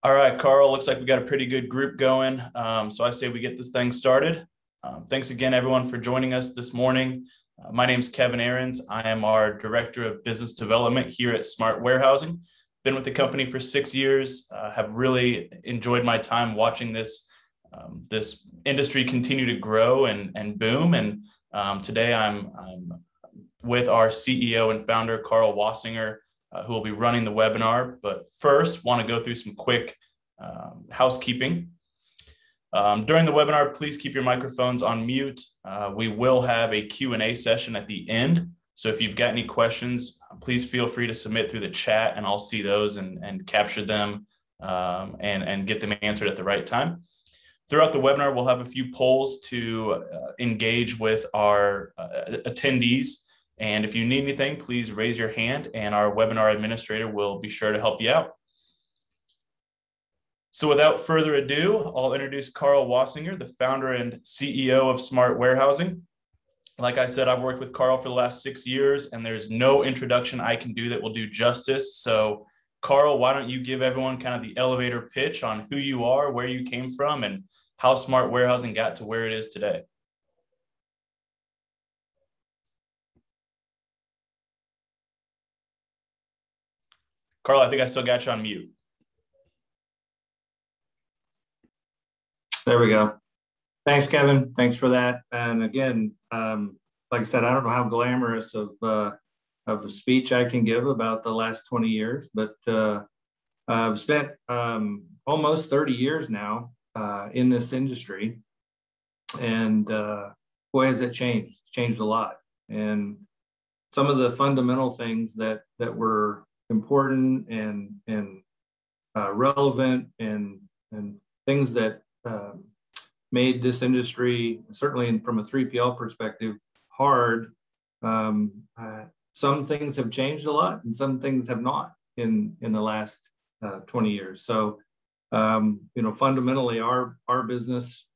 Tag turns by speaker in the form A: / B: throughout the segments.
A: All right, Carl, looks like we got a pretty good group going. So I say we get this thing started. Thanks again, everyone, for joining us this morning. My name is Kevin Ahrens. I am our Director of Business Development here at Smart Warehousing. Been with the company for 6 years, have really enjoyed my time watching this industry continue to grow and boom. And today I'm with our CEO and founder, Carl Wasinger, who will be running the webinar. But first, want to go through some quick housekeeping. During the webinar, please keep your microphones on mute. We will have a Q&A session at the end. So if you've got any questions, please feel free to submit through the chat and I'll see those and capture them and get them answered at the right time. Throughout the webinar, we'll have a few polls to engage with our attendees. And if you need anything, please raise your hand and our webinar administrator will be sure to help you out. So without further ado, I'll introduce Carl Wasinger, the founder and CEO of Smart Warehousing. Like I said, I've worked with Carl for the last 6 years and there's no introduction I can do that will do justice. So Carl, why don't you give everyone kind of the elevator pitch on who you are, where you came from, and how Smart Warehousing got to where it is today? Carl, I think I still got you on mute.
B: There we go. Thanks, Kevin. Thanks for that. And again, like I said, I don't know how glamorous of a speech I can give about the last 20 years, but I've spent almost 30 years now in this industry. And boy, has it changed. It's changed a lot. And some of the fundamental things that were important and relevant and things that made this industry, certainly from a 3PL perspective, hard. Some things have changed a lot and some things have not in the last 20 years. So, fundamentally our business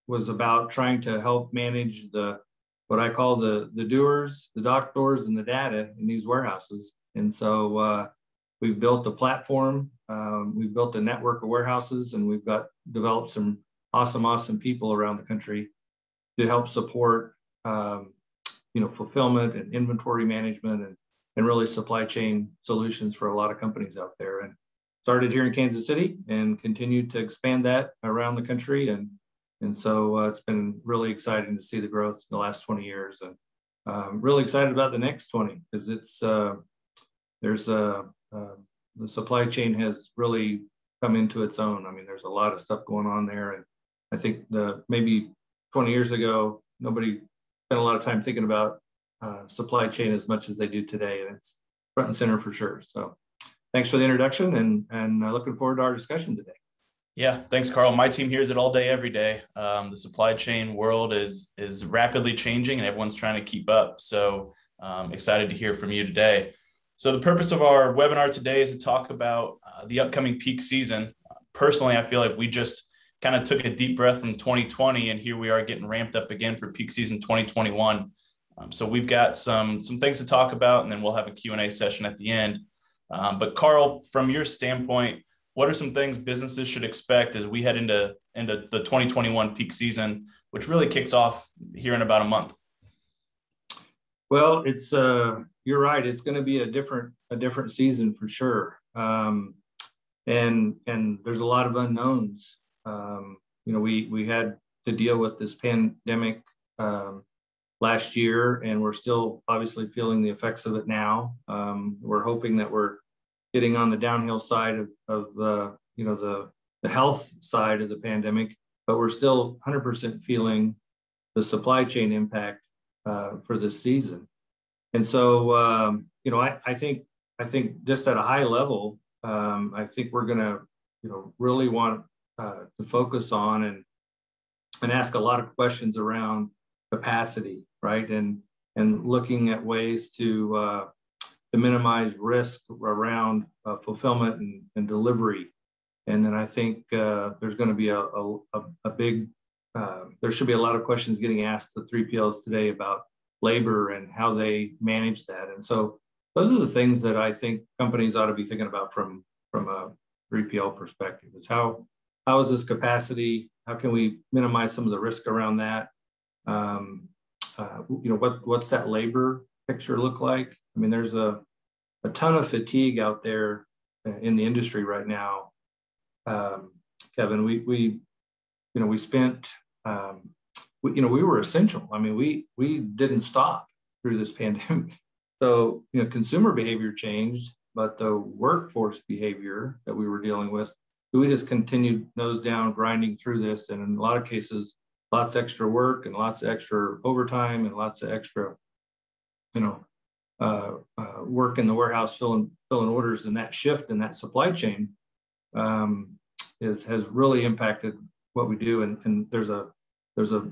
B: was about trying to help manage what I call the doers, the doctors, and the data in these warehouses. And so we've built a platform, we've built a network of warehouses, and we've developed some awesome people around the country to help support, fulfillment and inventory management and really supply chain solutions for a lot of companies out there. And started here in Kansas City and continued to expand that around the country. And so it's been really exciting to see the growth in the last 20 years. And really excited about the next 20 because the supply chain has really come into its own. I mean, there's a lot of stuff going on there. And I think maybe 20 years ago, nobody spent a lot of time thinking about supply chain as much as they do today. And it's front and center for sure. So thanks for the introduction and looking forward to our discussion today.
A: Yeah, thanks, Carl. My team hears it all day, every day. The supply chain world is rapidly changing and everyone's trying to keep up. So excited to hear from you today. So the purpose of our webinar today is to talk about the upcoming peak season. Personally, I feel like we just kind of took a deep breath from 2020 and here we are getting ramped up again for peak season 2021. So we've got some things to talk about and then we'll have a Q&A session at the end. But Carl, from your standpoint, what are some things businesses should expect as we head into the 2021 peak season, which really kicks off here in about a month?
B: Well, it's you're right. It's going to be a different season for sure, and there's a lot of unknowns. We had to deal with this pandemic last year, and we're still obviously feeling the effects of it now. We're hoping that we're getting on the downhill side of the health side of the pandemic, but we're still 100% feeling the supply chain impact for this season. And so, I think just at a high level, I think we're going to, really want to focus on and ask a lot of questions around capacity, right? And looking at ways to minimize risk around fulfillment and delivery. And then I think there's going to be a big, there should be a lot of questions getting asked to 3PLs today about labor and how they manage that. And so those are the things that I think companies ought to be thinking about from a 3PL perspective. Is how is this capacity? How can we minimize some of the risk around that? What's that labor picture look like? I mean, there's a ton of fatigue out there in the industry right now. Kevin, we spent, we were essential. I mean, we didn't stop through this pandemic. So, consumer behavior changed, but the workforce behavior that we were dealing with, we just continued nose down, grinding through this. And in a lot of cases, lots of extra work and lots of extra overtime and lots of extra, work in the warehouse, filling orders, and that shift in that supply chain has really impacted what we do. And there's a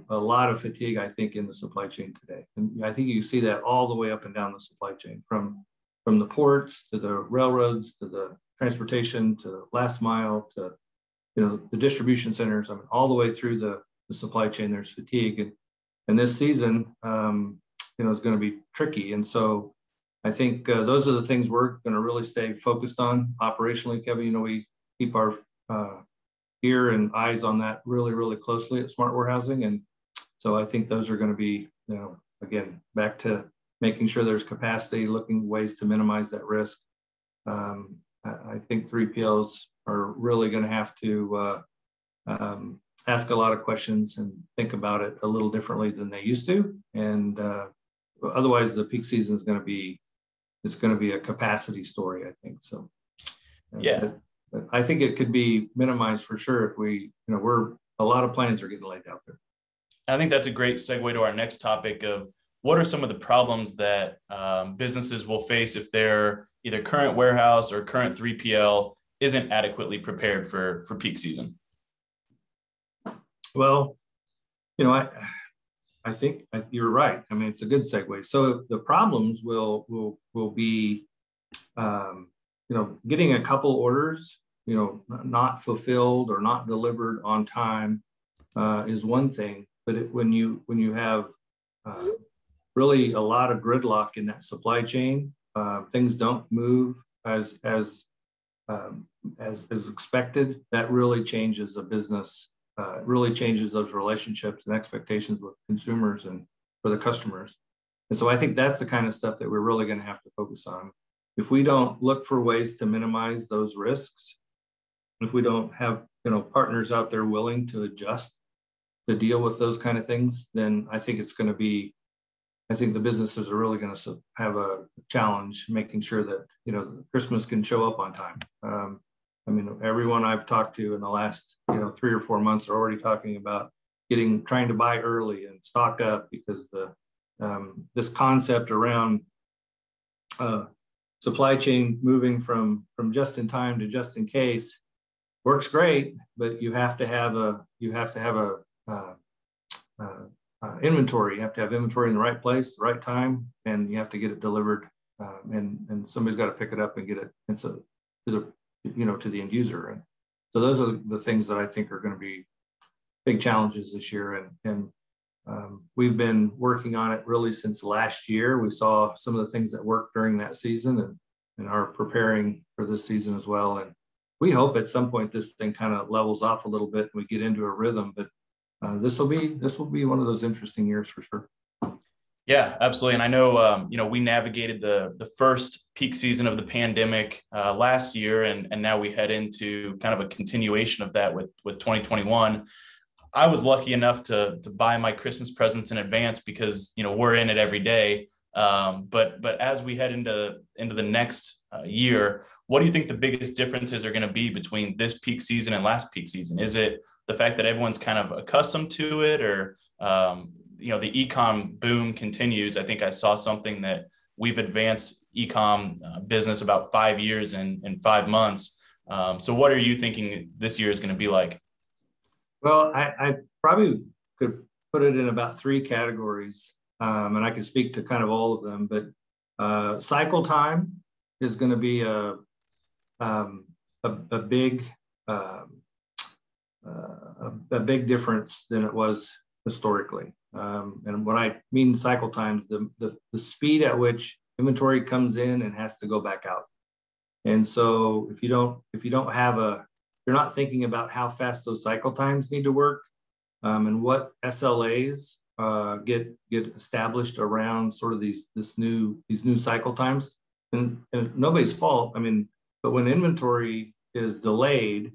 B: lot of fatigue, I think, in the supply chain today. And I think you see that all the way up and down the supply chain, from the ports to the railroads to the transportation to the last mile to the distribution centers. I mean, all the way through the supply chain, there's fatigue. And this season, is going to be tricky. And so I think those are the things we're going to really stay focused on operationally, Kevin. We keep our ear and eyes on that really, really closely at Smart Warehousing. And so I think those are going to be, again, back to making sure there's capacity, looking ways to minimize that risk. I think 3PLs are really going to have to ask a lot of questions and think about it a little differently than they used to. And otherwise, the peak season is going to be a capacity story, I think. So,
A: yeah.
B: I think it could be minimized for sure if we, a lot of plans are getting laid out there.
A: I think that's a great segue to our next topic of what are some of the problems that businesses will face if their either current warehouse or current 3PL isn't adequately prepared for peak season?
B: Well, I think you're right. I mean, it's a good segue. So the problems will be, getting a couple orders, not fulfilled or not delivered on time is one thing. But when you have really a lot of gridlock in that supply chain, things don't move as expected. That really changes a business. It really changes those relationships and expectations with consumers and for the customers. And so I think that's the kind of stuff that we're really going to have to focus on. If we don't look for ways to minimize those risks, if we don't have partners out there willing to adjust to deal with those kind of things, then I think the businesses are really going to have a challenge making sure that Christmas can show up on time. Everyone I've talked to in the last 3 or 4 months are already talking about trying to buy early and stock up, because this concept around supply chain moving from just in time to just in case works great, but you have to have inventory. You have to have inventory in the right place, the right time, and you have to get it delivered, and somebody's got to pick it up and get it to the end user. And so those are the things that I think are going to be big challenges this year. And we've been working on it really since last year. We saw some of the things that worked during that season and are preparing for this season as well. And we hope at some point this thing kind of levels off a little bit and we get into a rhythm. But this will be one of those interesting years for sure.
A: Yeah, absolutely. And I know, we navigated the first peak season of the pandemic last year, and now we head into kind of a continuation of that with 2021. I was lucky enough to buy my Christmas presents in advance because, we're in it every day. But as we head into the next year, what do you think the biggest differences are going to be between this peak season and last peak season? Is it the fact that everyone's kind of accustomed to it, or the e-com boom continues? I think I saw something that we've advanced e-com business about 5 years in 5 months. So what are you thinking this year is going to be like?
B: Well, I probably could put it in about 3 categories, and I can speak to kind of all of them. But cycle time is going to be a big difference than it was historically. And what I mean cycle times, the speed at which inventory comes in and has to go back out. And so if you don't have you're not thinking about how fast those cycle times need to work, and what SLAs get established around sort of these new cycle times, and nobody's fault. I mean, but when inventory is delayed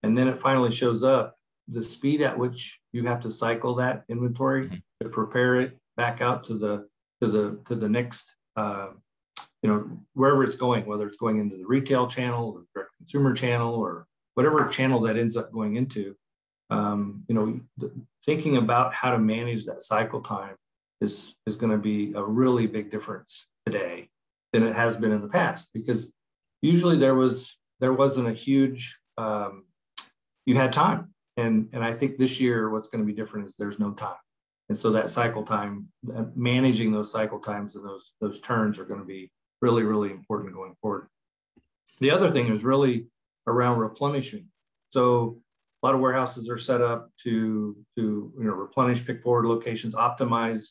B: and then it finally shows up, the speed at which you have to cycle that inventory to prepare it back out to the next wherever it's going, whether it's going into the retail channel or direct consumer channel or whatever channel that ends up going into, thinking about how to manage that cycle time is going to be a really big difference today than it has been in the past, because usually there wasn't a huge you had time, and I think this year what's going to be different is there's no time, and so that cycle time, managing those cycle times and those turns are going to be really, really important going forward. The other thing is really around replenishing. So a lot of warehouses are set up to replenish pick forward locations, optimize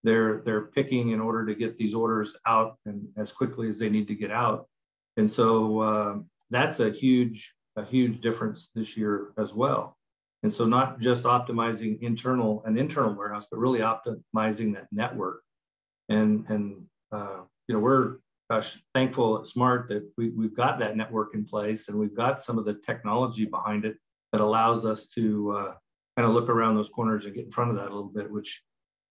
B: their picking in order to get these orders out and as quickly as they need to get out. And so that's a huge difference this year as well. And so not just optimizing an internal warehouse, but really optimizing that network. And we're thankful at Smart that we've got that network in place, and we've got some of the technology behind it that allows us to kind of look around those corners and get in front of that a little bit, which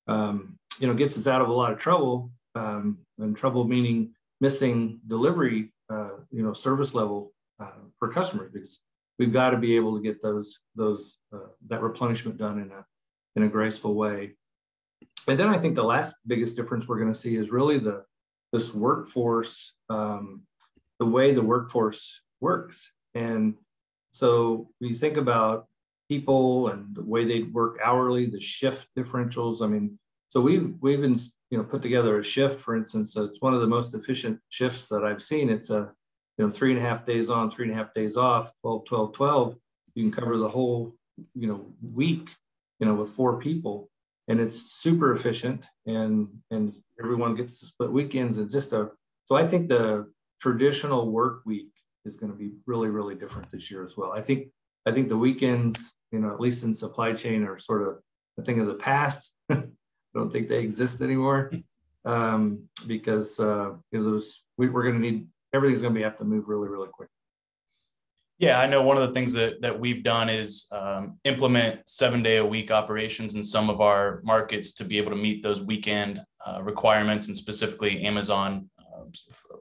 B: gets us out of a lot of trouble, and trouble meaning missing delivery, service level for customers, because we've got to be able to get that replenishment done in a graceful way. And then I think the last biggest difference we're going to see is really this workforce, the way the workforce works. And so when you think about people and the way they work hourly, the shift differentials, I mean, so we've been, put together a shift, for instance. So it's one of the most efficient shifts that I've seen. It's 3.5 days on, 3.5 days off, 12, 12, 12. You can cover the whole, week, with 4 people. And it's super efficient, and everyone gets to split weekends. And so I think the traditional work week is going to be really, really different this year as well. I think the weekends, at least in supply chain, are sort of a thing of the past. I don't think they exist anymore, because we're going to need, everything's going to have to move really, really quick.
A: Yeah, I know one of the things that we've done is implement 7-day-a-week operations in some of our markets to be able to meet those weekend requirements, and specifically Amazon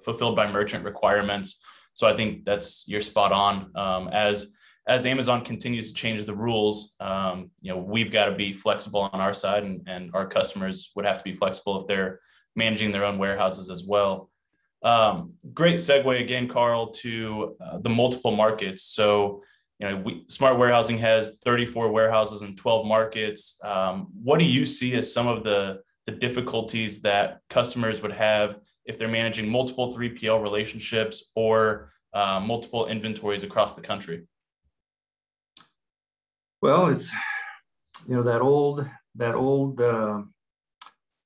A: fulfilled by merchant requirements. So I think you're spot on. As Amazon continues to change the rules, we've got to be flexible on our side, and our customers would have to be flexible if they're managing their own warehouses as well. Great segue again, Carl, to the multiple markets. So, Smart Warehousing has 34 warehouses in 12 markets. What do you see as some of the difficulties that customers would have if they're managing multiple 3PL relationships or multiple inventories across the country?
B: Well, it's that old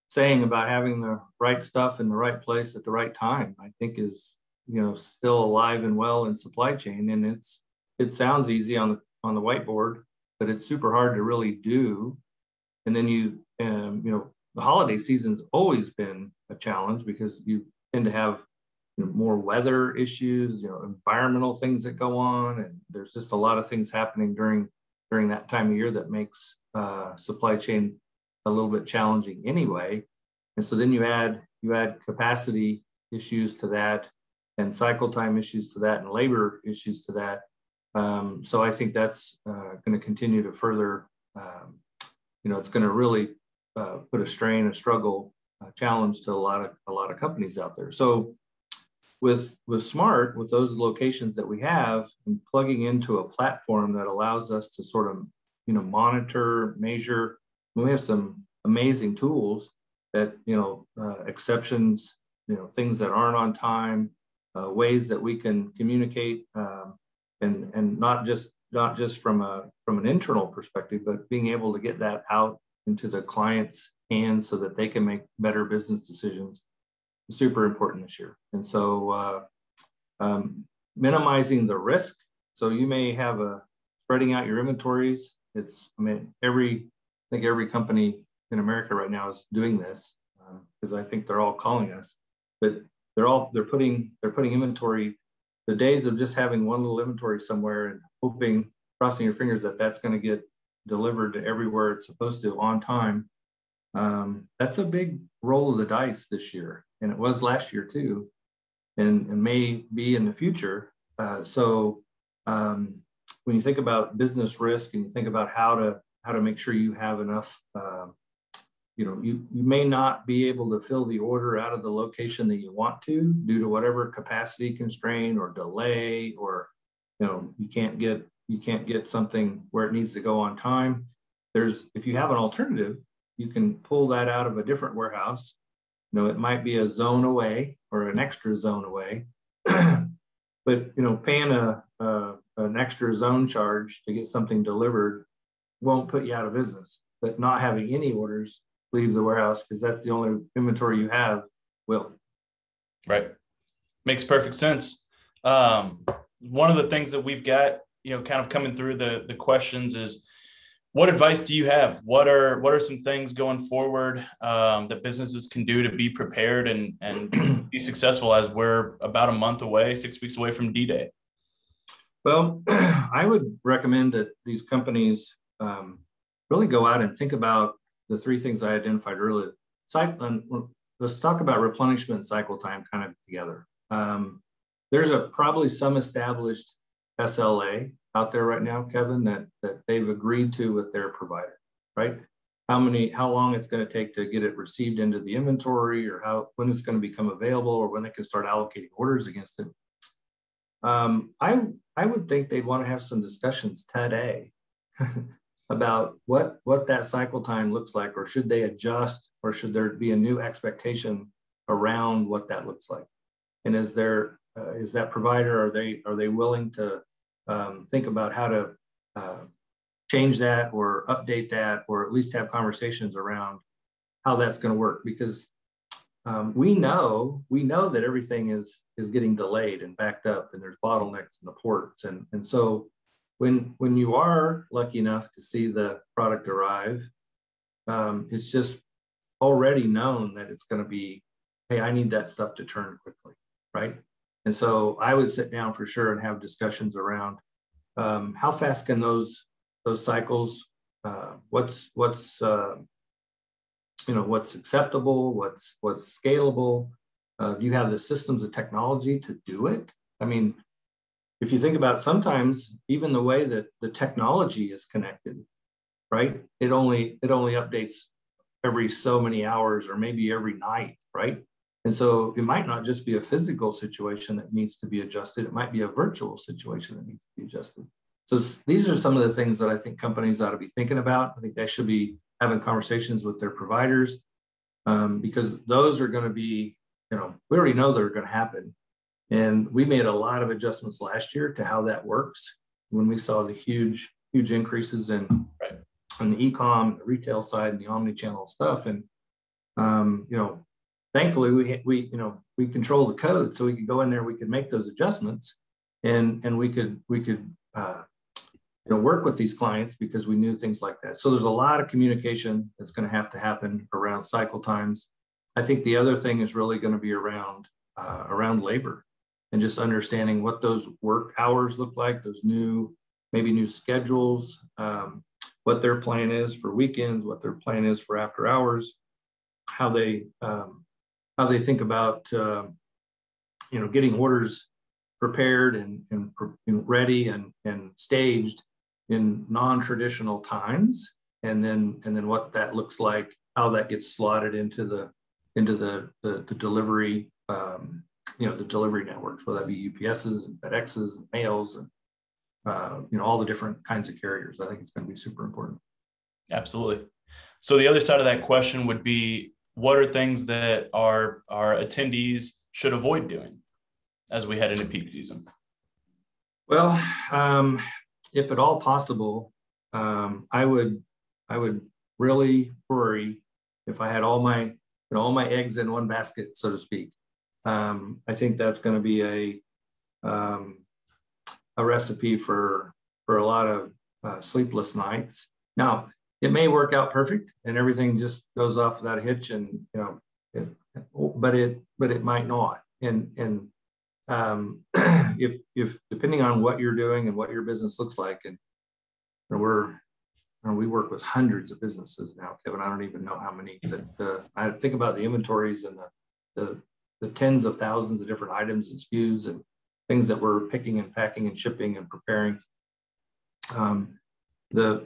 B: saying about having the right stuff in the right place at the right time, I think is still alive and well in supply chain. And it sounds easy on the whiteboard, but it's super hard to really do. And then the holiday season's always been a challenge, because you tend to have more weather issues, environmental things that go on, and there's just a lot of things happening during that time of year that makes supply chain a little bit challenging anyway. And so then you add capacity issues to that, and cycle time issues to that, and labor issues to that. So I think that's going to continue to further, it's going to really put a strain, a struggle, a challenge to a lot of companies out there. So with Smart, with those locations that we have, and plugging into a platform that allows us to sort of, monitor, measure, we have some amazing tools that, exceptions, things that aren't on time, ways that we can communicate, and not just from an internal perspective, but being able to get that out into the client's hands so that they can make better business decisions is super important this year. And so minimizing the risk. So you may have spreading out your inventories. I think every company in America right now is doing this because I think they're all calling us, but they're putting inventory. The days of just having one little inventory somewhere and hoping, crossing your fingers that that's going to get delivered to everywhere it's supposed to on time. That's a big roll of the dice this year, and it was last year too, and may be in the future. When you think about business risk and you think about how to make sure you have enough, you may not be able to fill the order out of the location that you want to due to whatever capacity constraint or delay, or you can't get something where it needs to go on time. If you have an alternative, you can pull that out of a different warehouse. It might be a zone away or an extra zone away, but paying an extra zone charge to get something delivered won't put you out of business. But not having any orders leave the warehouse because that's the only inventory you have will.
A: Right. Makes perfect sense. One of the things that we've got, kind of coming through the questions is, what advice do you have? What are some things going forward that businesses can do to be prepared and be successful as we're about a month away, 6 weeks away from D-Day?
B: Well, I would recommend that these companies really go out and think about the three things I identified earlier. Let's talk about replenishment and cycle time kind of together. There's probably some established SLA out there right now, Kevin, that they've agreed to with their provider, right? How long it's going to take to get it received into the inventory, or when it's going to become available, or when they can start allocating orders against it. I would think they'd want to have some discussions today about what that cycle time looks like, or should they adjust, or should there be a new expectation around what that looks like? And is that provider, are they willing to think about how to change that or update that, or at least have conversations around how that's going to work? Because we know that everything is getting delayed and backed up, and there's bottlenecks in the ports, and so when you are lucky enough to see the product arrive, it's just already known that it's going to be, hey, I need that stuff to turn quickly, right? And so I would sit down for sure and have discussions around how fast can those cycles, what's acceptable, what's scalable. Do you have the systems and technology to do it? I mean, if you think about sometimes even the way that the technology is connected, right? It only updates every so many hours, or maybe every night, right? And so it might not just be a physical situation that needs to be adjusted. It might be a virtual situation that needs to be adjusted. So these are some of the things that I think companies ought to be thinking about. I think they should be having conversations with their providers, because those are going to be, we already know they're going to happen. And we made a lot of adjustments last year to how that works when we saw the huge increases in the e-com, the retail side, and the omni-channel stuff. And thankfully we control the code, so we could go in there, we could make those adjustments, and we could work with these clients because we knew things like that. So there's a lot of communication that's going to happen around cycle times. I think the other thing is really going to be around labor, and just understanding what those work hours look like, those new schedules, what their plan is for weekends, what their plan is for after hours, how they think about getting orders prepared and ready and staged in non-traditional times, and then what that looks like, how that gets slotted into the delivery, the delivery networks, whether that be UPSs and FedExes and mails and all the different kinds of carriers. I think it's going to be super important.
A: Absolutely. So the other side of that question would be, what are things that our attendees should avoid doing as we head into peak season?
B: Well, if at all possible, I would really worry if I had all my eggs in one basket, so to speak. I think that's going to be a recipe for a lot of sleepless nights. Now, it may work out perfect and everything just goes off without a hitch, and but it might not. And if depending on what you're doing and what your business looks like, and we work with hundreds of businesses now, Kevin. I don't even know how many. But I think about the inventories and the tens of thousands of different items and SKUs and things that we're picking and packing and shipping and preparing. The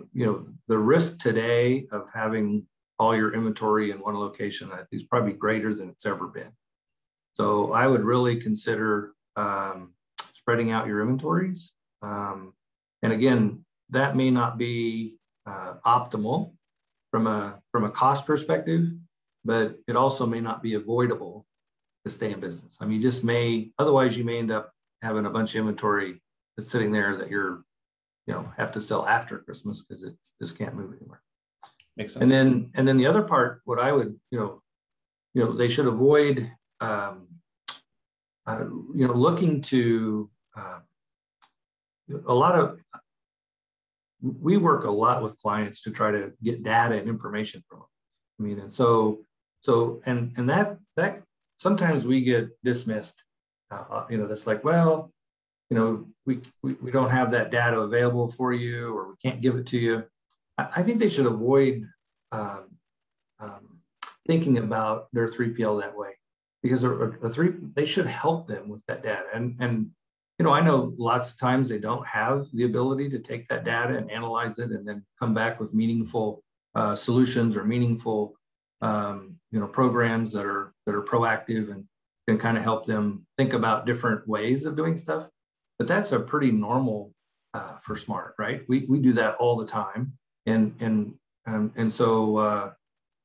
B: risk today of having all your inventory in one location, I think, is probably greater than it's ever been. So I would really consider spreading out your inventories. And again, that may not be optimal from a cost perspective, but it also may not be avoidable to stay in business. I mean, otherwise you may end up having a bunch of inventory that's sitting there that you're, have to sell after Christmas because it just can't move anywhere.
A: Makes sense.
B: And then the other part, what I would, they should avoid, looking to we work a lot with clients to try to get data and information from them. I mean, and so that sometimes we get dismissed. That's like, well, we don't have that data available for you, or we can't give it to you. I think they should avoid thinking about their 3PL that way, because they should help them with that data. And I know lots of times they don't have the ability to take that data and analyze it and then come back with meaningful solutions or meaningful programs that are proactive and can kind of help them think about different ways of doing stuff. But that's a pretty normal for Smart, right? We do that all the time, and so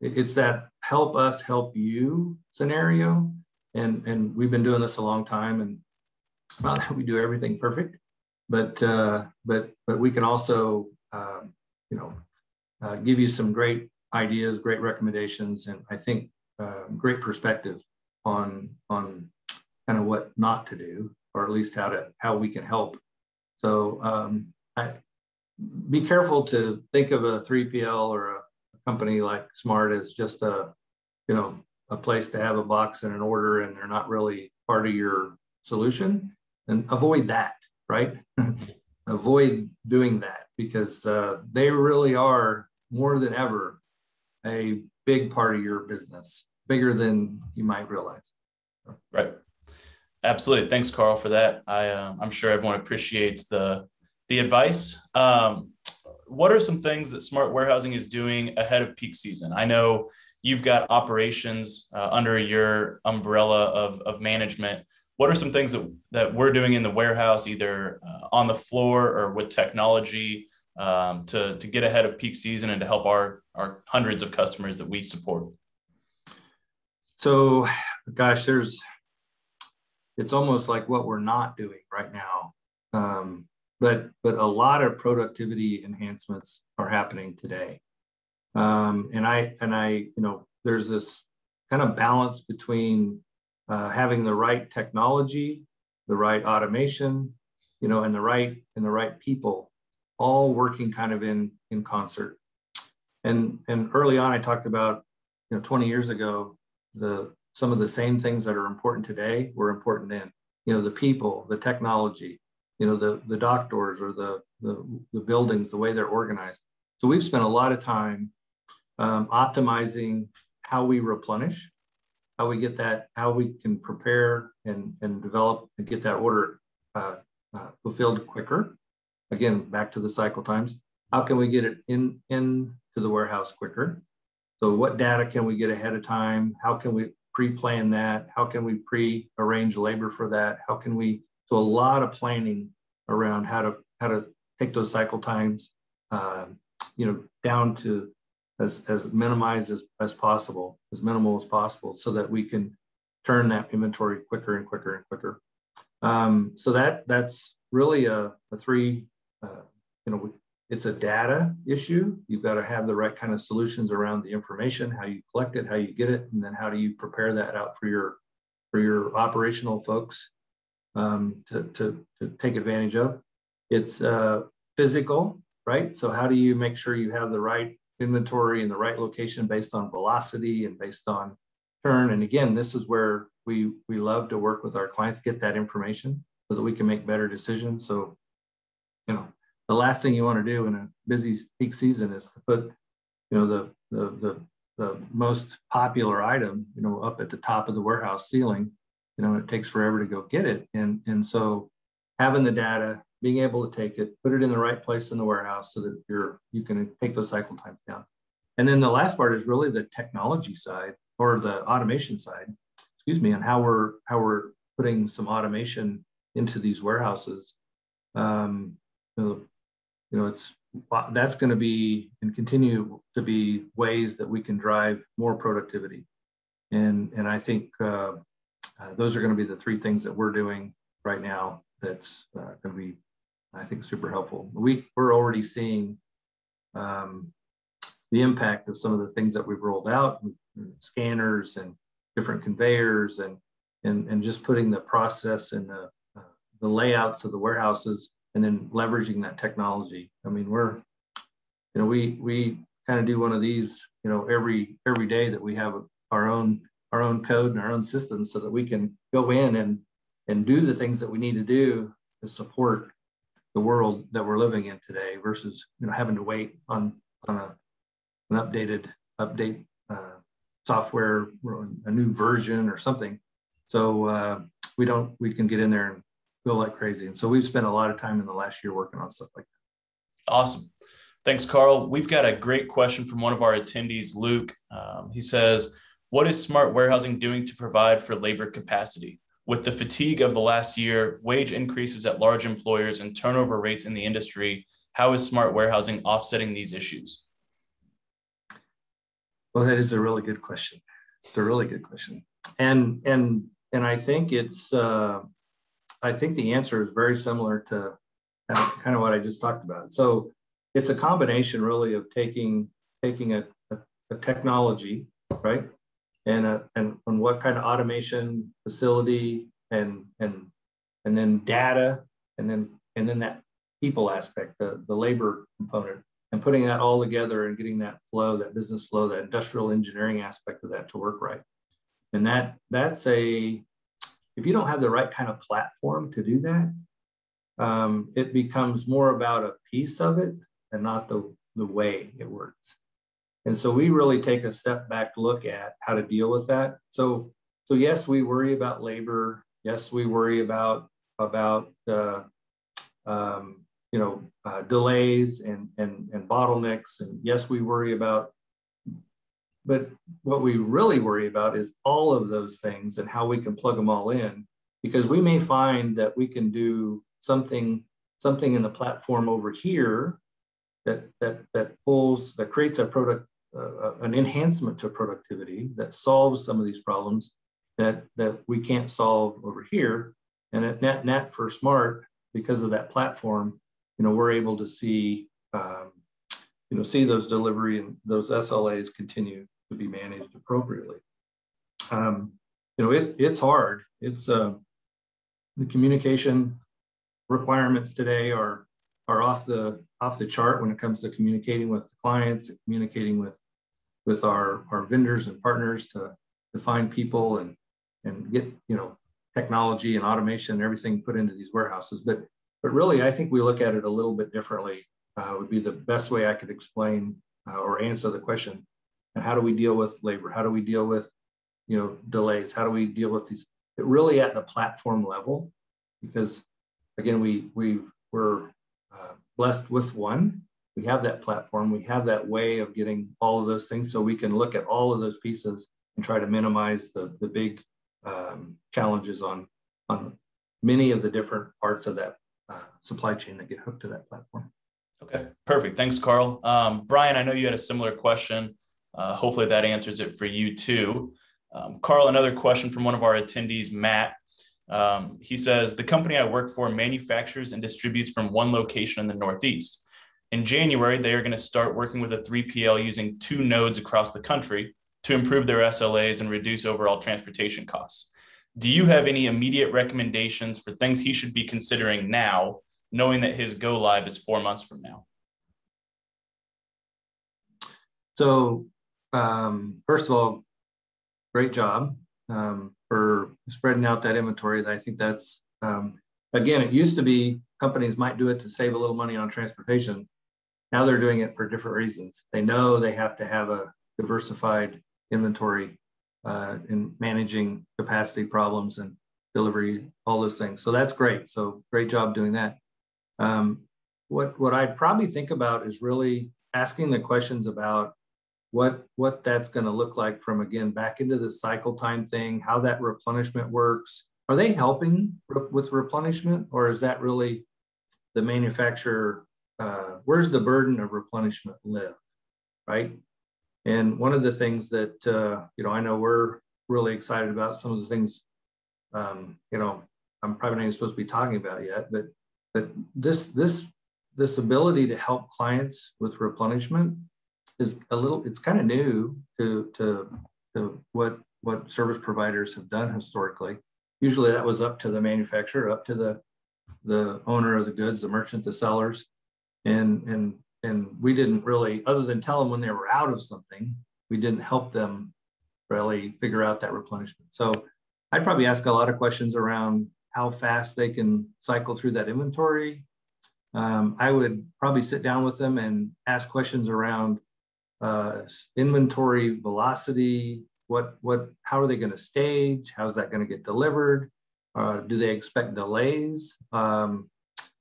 B: it's that help us help you scenario, and we've been doing this a long time, and not that we do everything perfect, but we can also give you some great ideas, great recommendations, and I think great perspective on kind of what not to do, or at least how we can help. So be careful to think of a 3PL or a company like Smart as just a place to have a box and an order, and they're not really part of your solution. And avoid that, right? Avoid doing that, because they really are, more than ever, a big part of your business, bigger than you might realize.
A: Right. Absolutely. Thanks, Carl, for that. I'm sure everyone appreciates the advice. What are some things that Smart Warehousing is doing ahead of peak season? I know you've got operations under your umbrella of management. What are some things that we're doing in the warehouse, either on the floor or with technology, to get ahead of peak season and to help our hundreds of customers that we support?
B: So, gosh, it's almost like what we're not doing right now. But a lot of productivity enhancements are happening today. And I, there's this kind of balance between having the right technology, the right automation, and the right people, all working kind of in concert. And early on, I talked about, 20 years ago, some of the same things that are important today were important then. The people, the technology, the dock doors, or the buildings, the way they're organized. So we've spent a lot of time optimizing how we replenish, how we get that, how we can prepare and develop and get that order fulfilled quicker. Again, back to the cycle times. How can we get it into the warehouse quicker? So what data can we get ahead of time? How can we pre-plan that? How can we pre-arrange labor for that? So a lot of planning around how to take those cycle times, down to as minimized as possible, as minimal as possible, so that we can turn that inventory quicker and quicker and quicker. So that's really a three, it's a data issue. You've got to have the right kind of solutions around the information, how you collect it, how you get it, and then how do you prepare that out for your operational folks. to take advantage of. It's physical, right? So how do you make sure you have the right inventory in the right location based on velocity and based on turn? And again, this is where we love to work with our clients, get that information so that we can make better decisions. So, the last thing you want to do in a busy peak season is to put, the most popular item, up at the top of the warehouse ceiling. It takes forever to go get it. And so having the data, being able to take it, put it in the right place in the warehouse so that you can take those cycle times down. And then the last part is really the technology side or the automation side, and how we're putting some automation into these warehouses. That's going to be and continue to be ways that we can drive more productivity. And I think those are going to be the three things that we're doing right now. That's going to be, I think, super helpful. We're already seeing the impact of some of the things that we've rolled out, scanners and different conveyors, and just putting the process and the layouts of the warehouses, and then leveraging that technology. I mean, we kind of do one of these, every day, that we have our own code and our own systems so that we can go in and do the things that we need to do to support the world that we're living in today, versus having to wait on an update software, or a new version or something. So we can get in there and go like crazy. And so we've spent a lot of time in the last year working on stuff like that.
A: Awesome. Thanks, Carl. We've got a great question from one of our attendees, Luke. He says, what is smart warehousing doing to provide for labor capacity? With the fatigue of the last year, wage increases at large employers, and turnover rates in the industry, how is smart warehousing offsetting these issues?
B: Well, that is a really good question. It's a really good question. And I think I think the answer is very similar to kind of what I just talked about. So it's a combination really of taking a technology, right? And what kind of automation, facility, and then data, and then that people aspect, the labor component, and putting that all together and getting that flow, that business flow, that industrial engineering aspect of that to work right. And that's if you don't have the right kind of platform to do that, it becomes more about a piece of it and not the way it works. And so we really take a step back look at how to deal with that. So yes, we worry about labor. Yes, we worry about delays and bottlenecks. And yes, we worry about, but what we really worry about is all of those things and how we can plug them all in, because we may find that we can do something in the platform over here that creates a product, an enhancement to productivity that solves some of these problems that we can't solve over here. And at net for smart, because of that platform, we're able to see those delivery and those SLAs continue to be managed appropriately. It's hard. It's the communication requirements today are off the chart when it comes to communicating with clients, communicating with our vendors and partners to find people and get technology and automation and everything put into these warehouses. But really, I think we look at it a little bit differently. Would be the best way I could explain or answer the question. And how do we deal with labor? How do we deal with delays? How do we deal with these? But really at the platform level, because again, we're blessed with one. We have that platform. We have that way of getting all of those things, so we can look at all of those pieces and try to minimize the big challenges on many of the different parts of that supply chain that get hooked to that platform.
A: Okay, perfect. Thanks, Carl. Brian, I know you had a similar question. Hopefully that answers it for you too. Carl, another question from one of our attendees, Matt. He says, the company I work for manufactures and distributes from one location in the Northeast. In January, they are going to start working with a 3PL using 2 nodes across the country to improve their SLAs and reduce overall transportation costs. Do you have any immediate recommendations for things he should be considering now, knowing that his go live is 4 months from now?
B: So, first of all, great job for spreading out that inventory. I think that's, again, it used to be companies might do it to save a little money on transportation. Now they're doing it for different reasons. They know they have to have a diversified inventory in managing capacity problems and delivery, all those things. So that's great. So great job doing that. What I'd probably think about is really asking the questions about what that's going to look like from, again, back into the cycle time thing, how that replenishment works. Are they helping with replenishment, or is that really the manufacturer? Where's the burden of replenishment live, right? And one of the things that, I know we're really excited about, some of the things, I'm probably not even supposed to be talking about yet, but this ability to help clients with replenishment is it's kind of new to what service providers have done historically. Usually that was up to the manufacturer, up to the owner of the goods, the merchant, the sellers. And we didn't really, other than tell them when they were out of something, we didn't help them really figure out that replenishment. So I'd probably ask a lot of questions around how fast they can cycle through that inventory. I would probably sit down with them and ask questions around inventory velocity. How are they going to stage? How's that going to get delivered? Do they expect delays?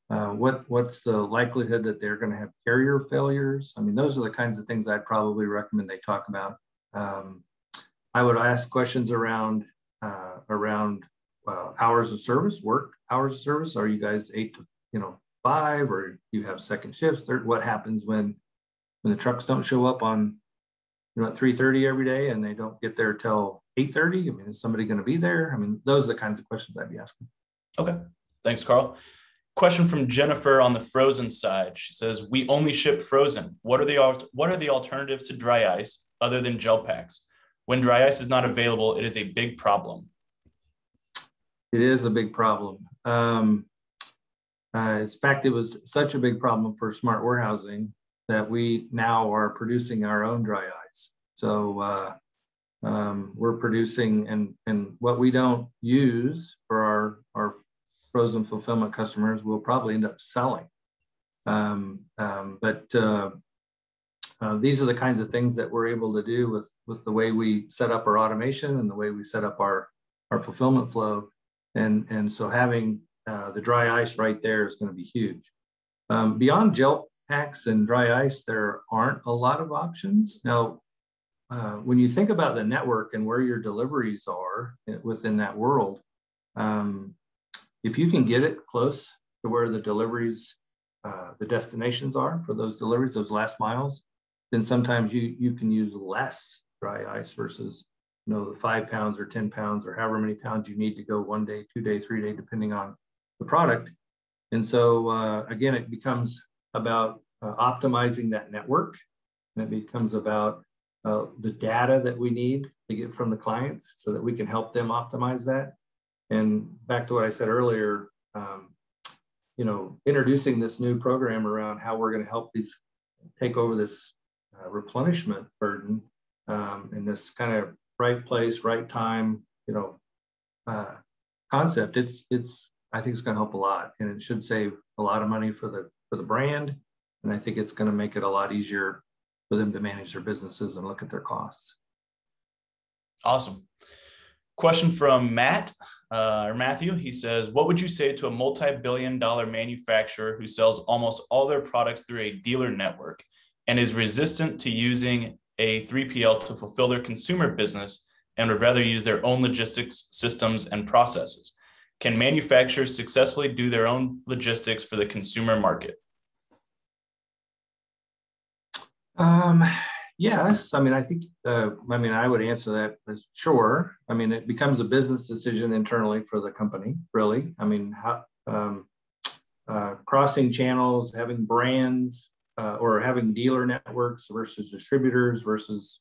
B: What's the likelihood that they're going to have carrier failures? I mean, those are the kinds of things I'd probably recommend they talk about. I would ask questions around hours of service, work hours of service. Are you guys 8 to 5, or do you have second shifts? What happens when the trucks don't show up on at 3:30 every day and they don't get there till 8:30? I mean, is somebody going to be there? I mean, those are the kinds of questions I'd be asking.
A: Okay, thanks, Carl. Question from Jennifer on the frozen side. She says, we only ship frozen. What are the alternatives to dry ice other than gel packs? When dry ice is not available, it is a big problem.
B: It is a big problem. In fact, it was such a big problem for smart warehousing that we now are producing our own dry ice. So we're producing, and what we don't use for our frozen fulfillment customers, we'll probably end up selling. But these are the kinds of things that we're able to do with the way we set up our automation and the way we set up our fulfillment flow. And so having the dry ice right there is going to be huge. Beyond gel packs and dry ice, there aren't a lot of options. Now, when you think about the network and where your deliveries are within that world, if you can get it close to where the deliveries, the destinations are for those deliveries, those last miles, then sometimes you can use less dry ice versus the 5 pounds or 10 pounds or however many pounds you need to go 1 day, 2 day, 3 day, depending on the product. And so again, it becomes about optimizing that network, and it becomes about the data that we need to get from the clients so that we can help them optimize that. And back to what I said earlier, introducing this new program around how we're going to help these take over this replenishment burden in this kind of right place, right time, concept. I think it's going to help a lot, and it should save a lot of money for the brand. And I think it's going to make it a lot easier for them to manage their businesses and look at their costs.
A: Awesome. Question from Matthew. He says, what would you say to a multi-billion-dollar manufacturer who sells almost all their products through a dealer network and is resistant to using a 3PL to fulfill their consumer business and would rather use their own logistics systems and processes? Can manufacturers successfully do their own logistics for the consumer market?
B: Yes. I mean, I think, I would answer that as sure. I mean, it becomes a business decision internally for the company, really. I mean, crossing channels, having brands, or having dealer networks versus distributors versus,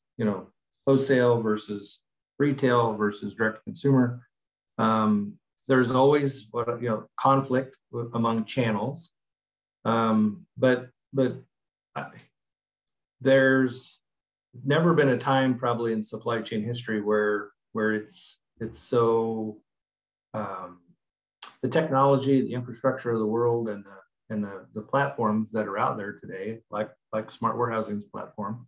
B: wholesale versus retail versus direct to consumer. There's always conflict among channels, but there's never been a time probably in supply chain history where it's so the technology, the infrastructure of the world, and the platforms that are out there today, like Smart Warehousing's platform,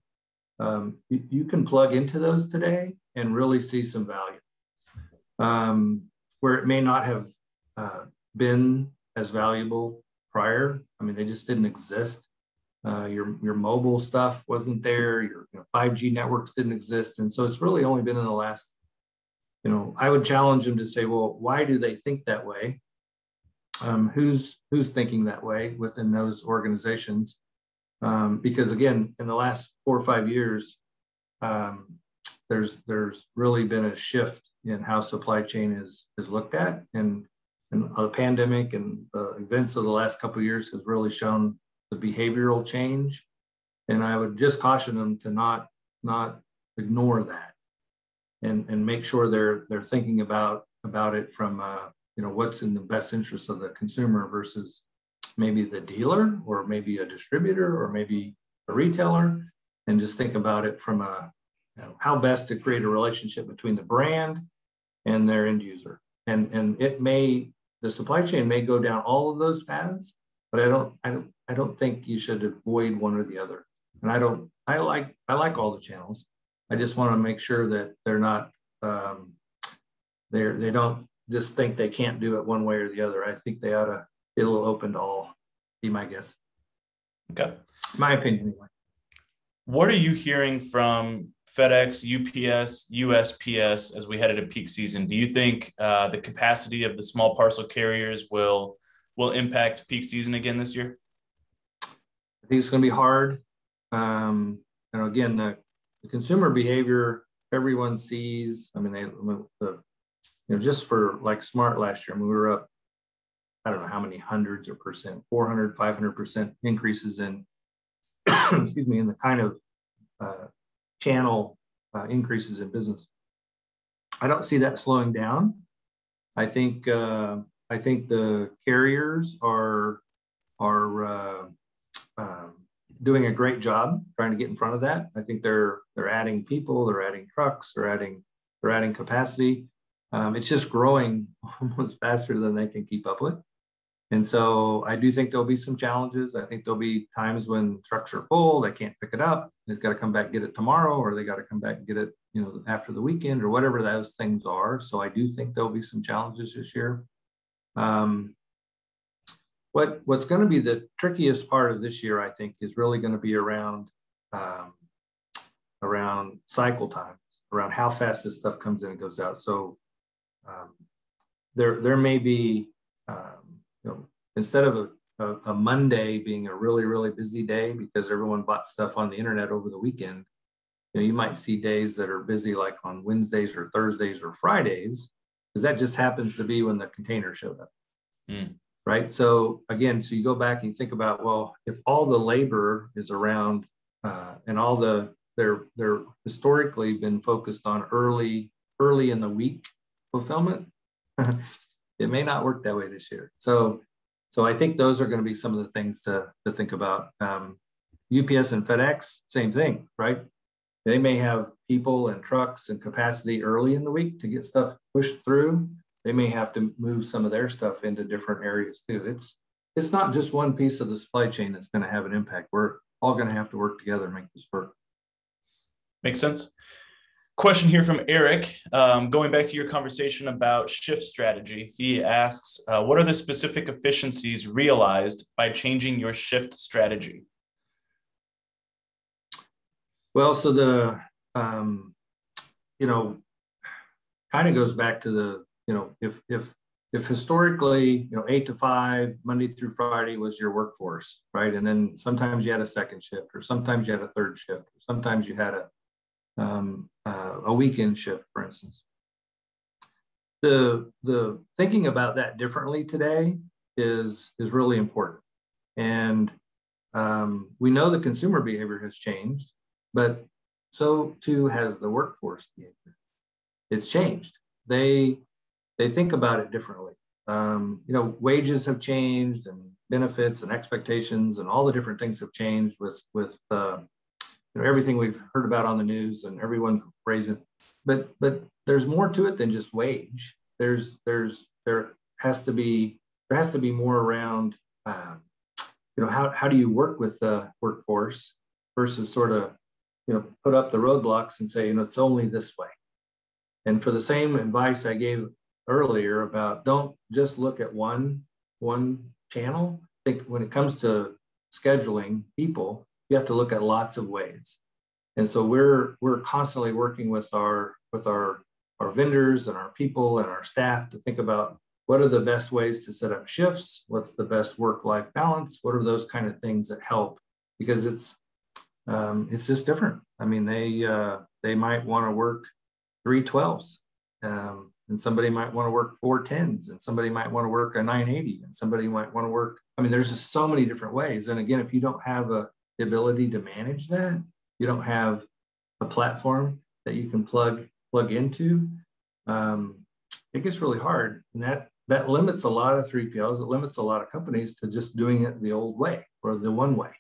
B: you can plug into those today and really see some value, where it may not have been as valuable prior. I mean, they just didn't exist. Your mobile stuff wasn't there. Your 5G networks didn't exist, and so it's really only been in the last. I would challenge them to say, well, why do they think that way? Who's thinking that way within those organizations? Because again, in the last 4 or 5 years, there's really been a shift in how supply chain is looked at, and the pandemic and the events of the last couple of years has really shown the behavioral change. And I would just caution them to not ignore that, and make sure they're thinking about it from what's in the best interest of the consumer versus maybe the dealer or maybe a distributor or maybe a retailer, and just think about it from how best to create a relationship between the brand and their end user. And the supply chain may go down all of those paths, but I don't think you should avoid one or the other. And I like all the channels. I just want to make sure that they're not they don't just think they can't do it one way or the other. I think they ought to be a little open to all, be my guess.
A: Okay.
B: My opinion anyway.
A: What are you hearing from FedEx, UPS, USPS as we head into peak season? Do you think the capacity of the small parcel carriers will impact peak season again this year?
B: I think it's going to be hard. Again, the consumer behavior everyone sees. I mean, just for like Smart last year, I mean, we were up, I don't know how many hundreds of percent, 400, 500% increases in, excuse me, in the kind of channel increases in business. I don't see that slowing down. I think the carriers are doing a great job trying to get in front of that. I think they're adding people, they're adding trucks, they're adding capacity. It's just growing almost faster than they can keep up with. And so I do think there'll be some challenges. I think there'll be times when trucks are full, they can't pick it up. They've got to come back and get it tomorrow, or they got to come back and get it, after the weekend, or whatever those things are. So I do think there'll be some challenges this year. What's going to be the trickiest part of this year, I think, is really going to be around cycle times, around how fast this stuff comes in and goes out. So there may be, instead of a Monday being a really, really busy day because everyone bought stuff on the internet over the weekend, you might see days that are busy like on Wednesdays or Thursdays or Fridays, because that just happens to be when the container showed up. Right. So again, so you go back and you think about, well, if all the labor is around and all they're historically been focused on early in the week fulfillment, it may not work that way this year. So I think those are going to be some of the things to think about. UPS and FedEx, same thing, right? They may have people and trucks and capacity early in the week to get stuff pushed through. They may have to move some of their stuff into different areas too. It's not just one piece of the supply chain that's going to have an impact. We're all going to have to work together and make this work.
A: Makes sense. Question here from Eric, going back to your conversation about shift strategy. He asks, what are the specific efficiencies realized by changing your shift strategy?
B: Well, so the, kind of goes back to the, if historically, 8 to 5, Monday through Friday was your workforce, right? And then sometimes you had a second shift, or sometimes you had a third shift, or sometimes you had a weekend shift, for instance. The thinking about that differently today is really important. And we know the consumer behavior has changed, but so too has the workforce behavior. It's changed. They they think about it differently. Wages have changed, and benefits and expectations and all the different things have changed with everything we've heard about on the news and everyone raising. But there's more to it than just wage. There has to be more around how do you work with the workforce versus sort of put up the roadblocks and say it's only this way. And for the same advice I gave earlier about don't just look at one channel. I think when it comes to scheduling people, you have to look at lots of ways. And so we're constantly working with our vendors and our people and our staff to think about what are the best ways to set up shifts, what's the best work-life balance, what are those kind of things that help, because it's just different. I mean, they might want to work 3/12s, and somebody might want to work 4/10s, and somebody might want to work a 980, and somebody might want to work. I mean, there's just so many different ways. And again, if you don't have the ability to manage that, you don't have a platform that you can plug into, it gets really hard. And that limits a lot of 3PLs. It limits a lot of companies to just doing it the old way or the one way.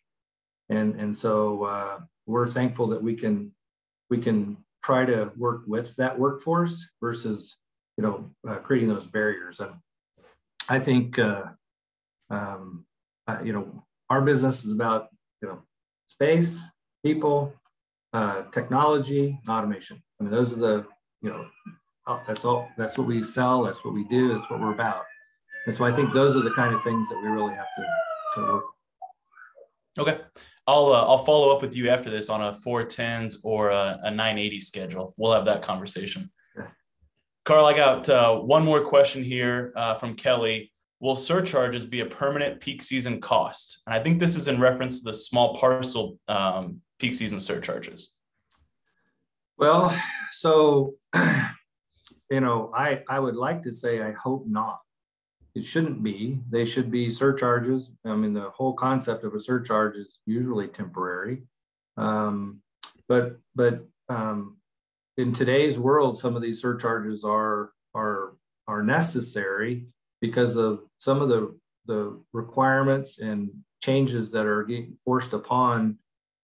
B: And so we're thankful that we can try to work with that workforce versus creating those barriers. And I think our business is about space, people, technology, automation. I mean, those are the that's all. That's what we sell. That's what we do. That's what we're about. And so I think those are the kind of things that we really have to work.
A: Okay. I'll follow up with you after this on a 4/10s or a 980 schedule. We'll have that conversation.
B: Okay.
A: Carl, I got one more question here from Kelly. Will surcharges be a permanent peak season cost? And I think this is in reference to the small parcel peak season surcharges.
B: Well, so, I would like to say, I hope not. It shouldn't be. They should be surcharges. I mean, the whole concept of a surcharge is usually temporary. But in today's world, some of these surcharges are necessary because of some of the requirements and changes that are getting forced upon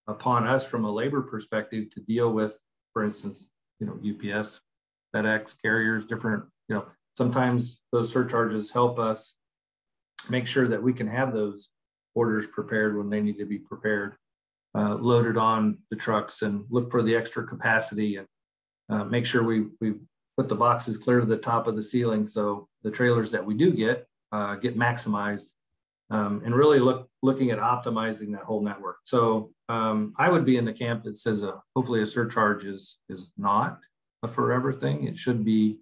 B: us from a labor perspective to deal with, for instance, UPS, FedEx, carriers, different, sometimes those surcharges help us make sure that we can have those orders prepared when they need to be prepared, loaded on the trucks, and look for the extra capacity and make sure we put the boxes clear to the top of the ceiling so the trailers that we do get maximized, and really looking at optimizing that whole network. So I would be in the camp that says hopefully a surcharge is not a forever thing. It should be,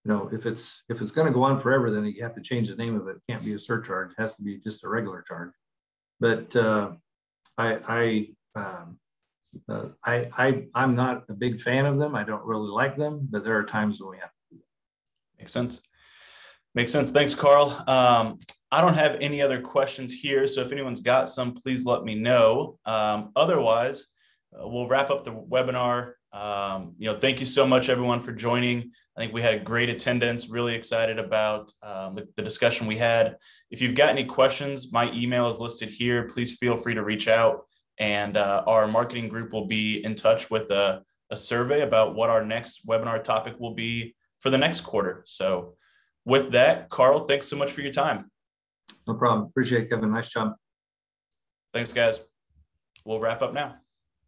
B: if it's going to go on forever, then you have to change the name of it. It can't be a surcharge. It has to be just a regular charge. But I'm not a big fan of them. I don't really like them, but there are times when we have to do that.
A: Makes sense. Thanks, Carl. I don't have any other questions here. So if anyone's got some, please let me know. Otherwise, we'll wrap up the webinar. Thank you so much, everyone, for joining. I think we had great attendance, really excited about the discussion we had. If you've got any questions, my email is listed here. Please feel free to reach out, and our marketing group will be in touch with a survey about what our next webinar topic will be for the next quarter. So with that, Carl, thanks so much for your time.
B: No problem. Appreciate it, Kevin. Nice job.
A: Thanks, guys. We'll wrap up now.